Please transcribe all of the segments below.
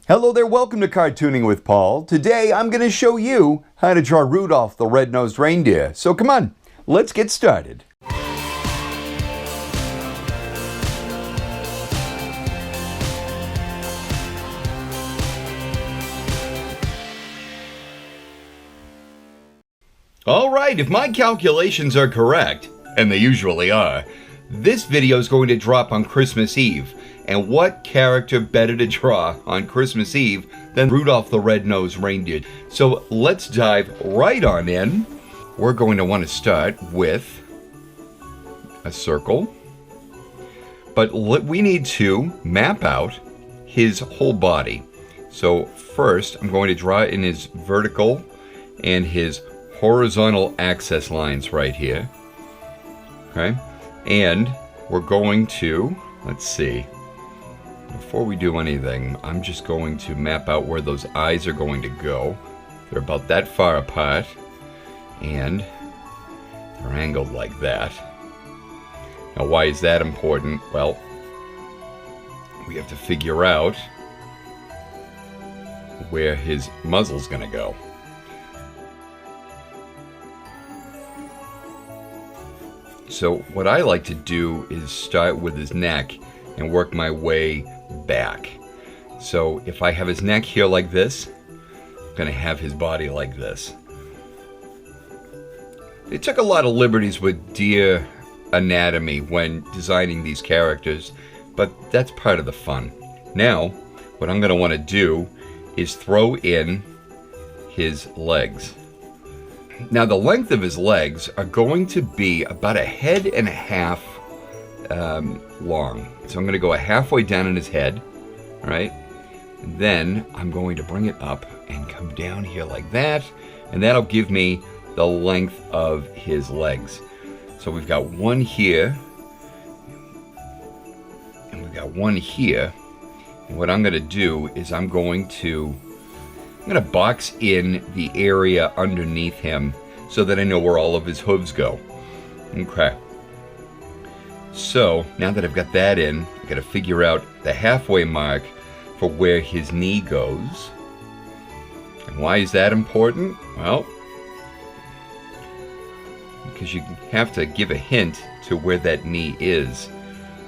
Hello there, welcome to Cartooning with Paul. Today I'm going to show you how to draw Rudolph the red-nosed reindeer. So come on, let's get started. Alright, if my calculations are correct, and they usually are, this video is going to drop on Christmas Eve. And what character better to draw on Christmas Eve than Rudolph the red-nosed reindeer? So let's dive right on in. We're going to want to start with a circle. But we need to map out his whole body. So first, I'm going to draw in his vertical and his horizontal axis lines right here. Okay? And we're going to, let's see. Before we do anything, I'm just going to map out where those eyes are going to go. They're about that far apart, and they're angled like that. Now, why is that important? Well, we have to figure out where his muzzle's going to go. So what I like to do is start with his neck and work my way back. So if I have his neck here like this, I'm going to have his body like this. They took a lot of liberties with deer anatomy when designing these characters, but that's part of the fun. Now, what I'm going to want to do is throw in his legs. Now, the length of his legs are going to be about a head and a half long. So I'm going to go halfway down in his head, right? And then I'm going to bring it up and come down here like that, and that'll give me the length of his legs. So we've got one here, and we've got one here. And what I'm going to do is I'm going to box in the area underneath him so that I know where all of his hooves go. Okay. So, now that I've got that in, I've got to figure out the halfway mark for where his knee goes. And why is that important? Well, because you have to give a hint to where that knee is.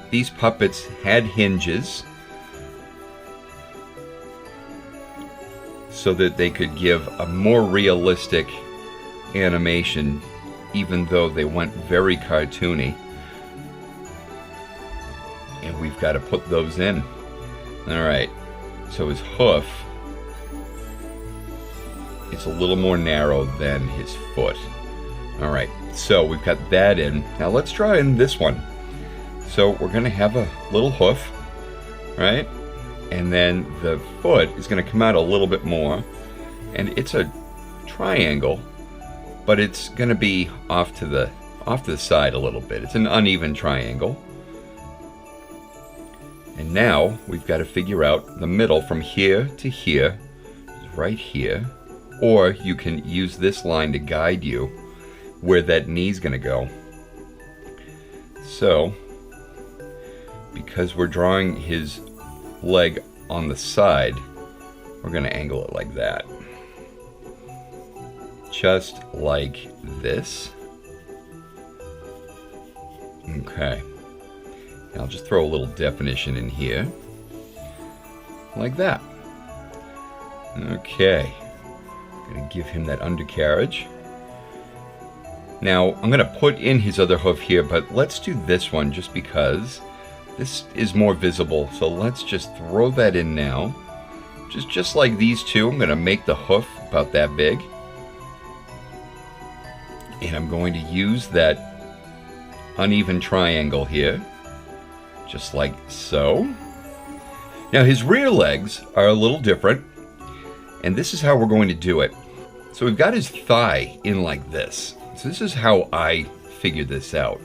These puppets had hinges so that they could give a more realistic animation, even though they went very cartoony. And we've got to put those in. Alright, so his hoof is a little more narrow than his foot. Alright, so we've got that in. Now let's draw in this one. So we're going to have a little hoof, right? And then the foot is going to come out a little bit more. And it's a triangle, but it's going to be off to the side a little bit. It's an uneven triangle. And now we've got to figure out the middle from here to here, right here, or you can use this line to guide you where that knee's going to go. So, because we're drawing his leg on the side, we're going to angle it like that. Just like this. Okay. I'll just throw a little definition in here, like that. Okay, I'm going to give him that undercarriage. Now, I'm going to put in his other hoof here, but let's do this one just because this is more visible. So let's just throw that in now. Just like these two, I'm going to make the hoof about that big. And I'm going to use that uneven triangle here. Just like so. Now his rear legs are a little different, and this is how we're going to do it. So we've got his thigh in like this. So this is how I figured this out.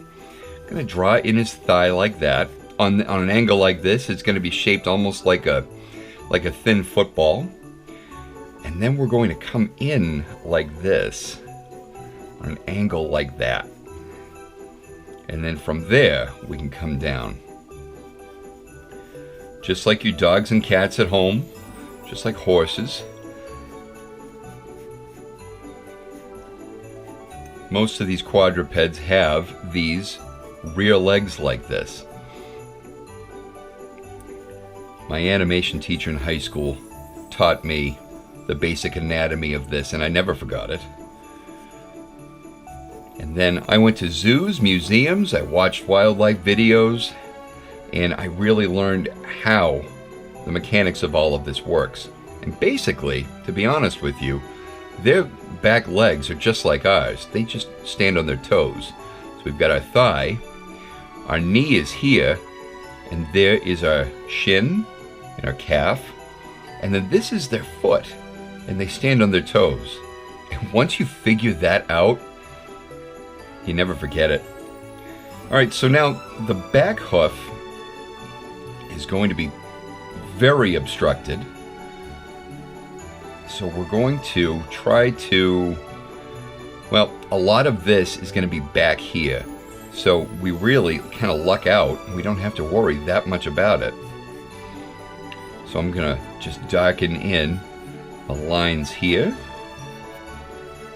I'm going to draw in his thigh like that. On an angle like this, it's going to be shaped almost like a thin football. And then we're going to come in like this, on an angle like that. And then from there, we can come down. Just like you dogs and cats at home, just like horses. Most of these quadrupeds have these rear legs like this. My animation teacher in high school taught me the basic anatomy of this, and I never forgot it. And then I went to zoos, museums, I watched wildlife videos, and I really learned how the mechanics of all of this works. And basically, to be honest with you, their back legs are just like ours. They just stand on their toes. So we've got our thigh, our knee is here, and there is our shin and our calf, and then this is their foot, and they stand on their toes. And once you figure that out, you never forget it. All right, so now the back hoof is going to be very obstructed. So we're going to try to, well, a lot of this is going to be back here. So we really kind of luck out. We don't have to worry that much about it. So I'm going to just darken in the lines here,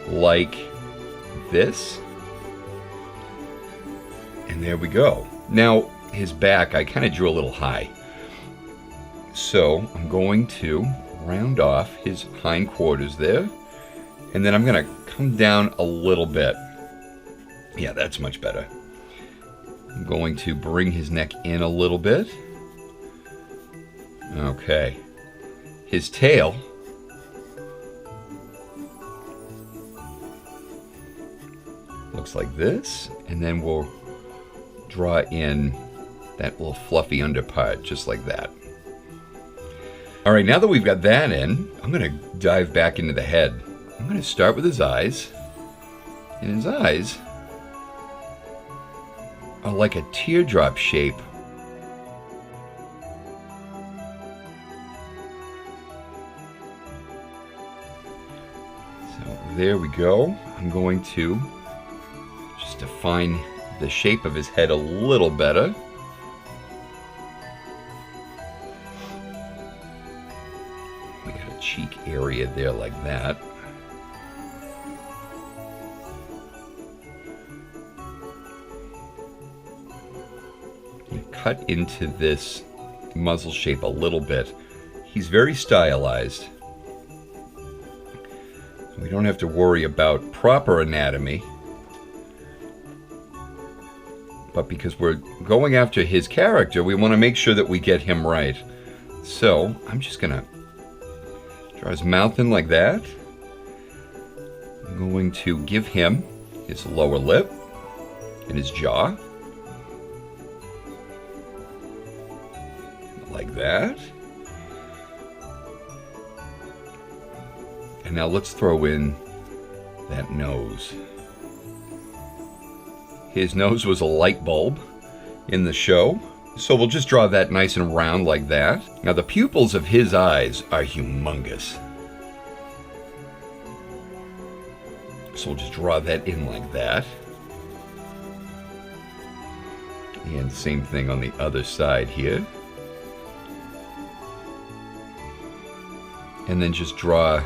like this. And there we go. Now, his back, I kind of drew a little high. So I'm going to round off his hindquarters there. And then I'm going to come down a little bit. Yeah, that's much better. I'm going to bring his neck in a little bit. Okay. His tail. Looks like this. And then we'll draw in that little fluffy underpart, just like that. All right, now that we've got that in, I'm going to dive back into the head. I'm going to start with his eyes. And his eyes are like a teardrop shape. So there we go. I'm going to just define the shape of his head a little better. We got a cheek area there like that. Cut into this muzzle shape a little bit. He's very stylized. We don't have to worry about proper anatomy. But because we're going after his character, we want to make sure that we get him right. So I'm just going to draw his mouth in like that. I'm going to give him his lower lip and his jaw. Like that. And now let's throw in that nose. His nose was a light bulb in the show, so we'll just draw that nice and round like that. Now the pupils of his eyes are humongous. So we'll just draw that in like that. And same thing on the other side here. And then just draw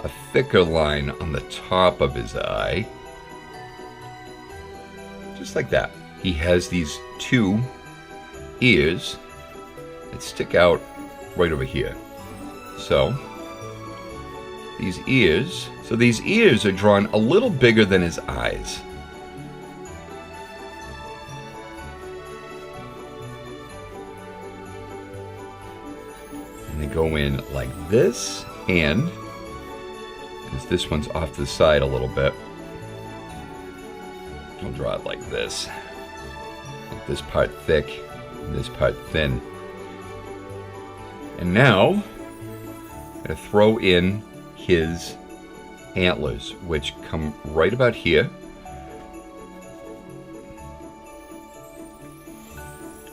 a thicker line on the top of his eye. Just like that. He has these two ears that stick out right over here. So these ears are drawn a little bigger than his eyes. And they go in like this, and because this one's off to the side a little bit, I'll draw it like this. Like this part thick, and this part thin. And now, I'm going to throw in his antlers, which come right about here.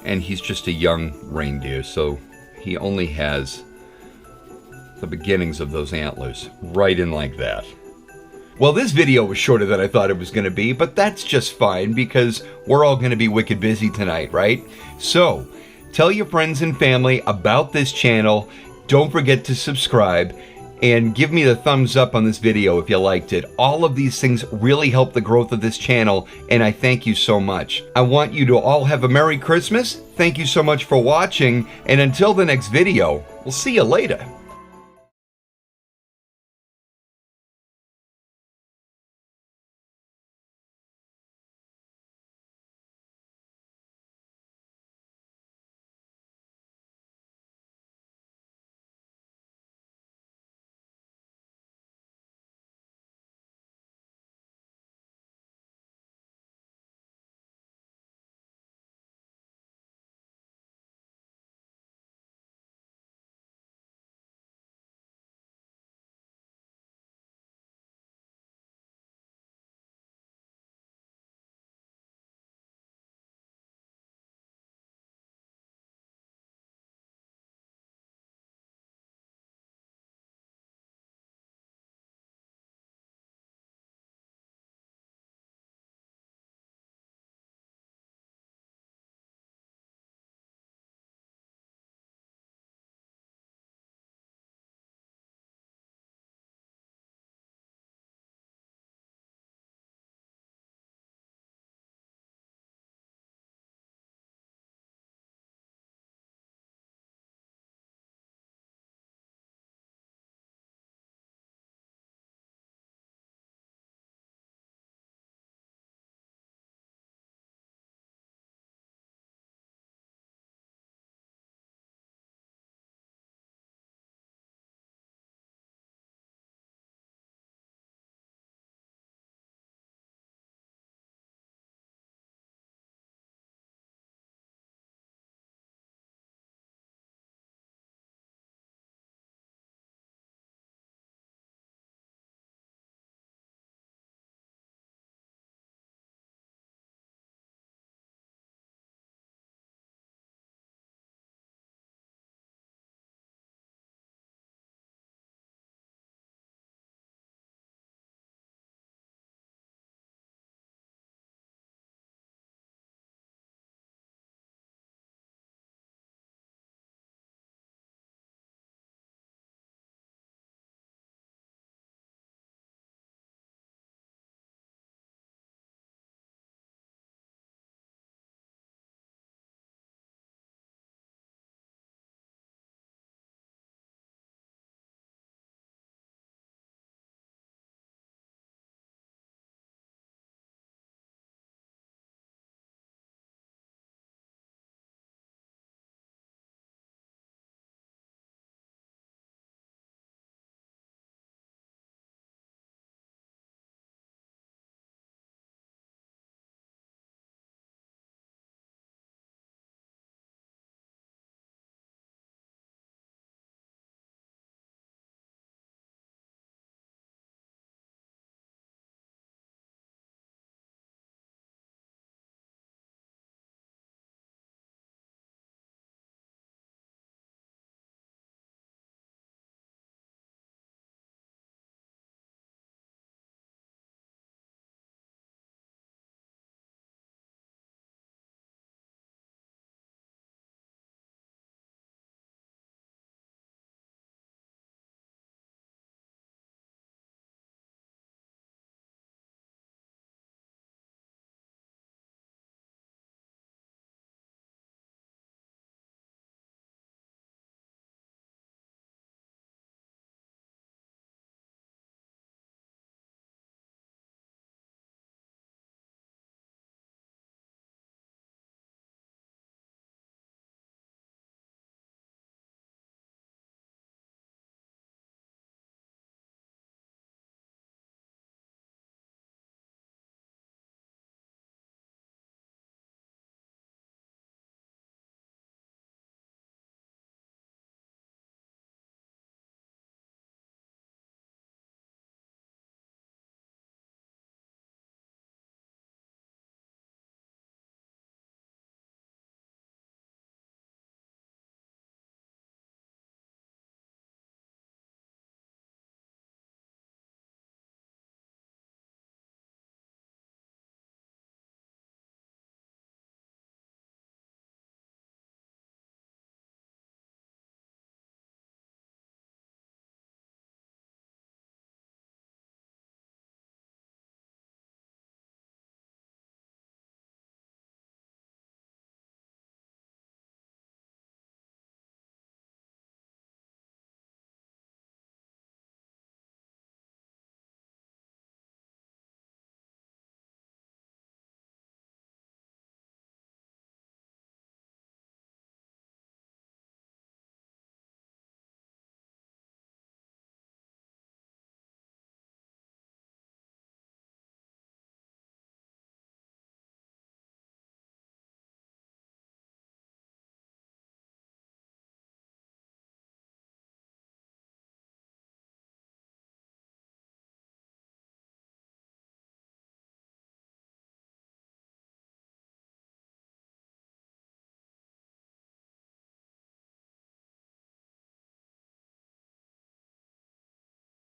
And he's just a young reindeer, so he only has the beginnings of those antlers right in like that. Well, this video was shorter than I thought it was going to be, but that's just fine because we're all going to be wicked busy tonight, right? So, tell your friends and family about this channel. Don't forget to subscribe and give me the thumbs up on this video if you liked it. All of these things really help the growth of this channel, and I thank you so much. I want you to all have a Merry Christmas. Thank you so much for watching, and until the next video, we'll see you later.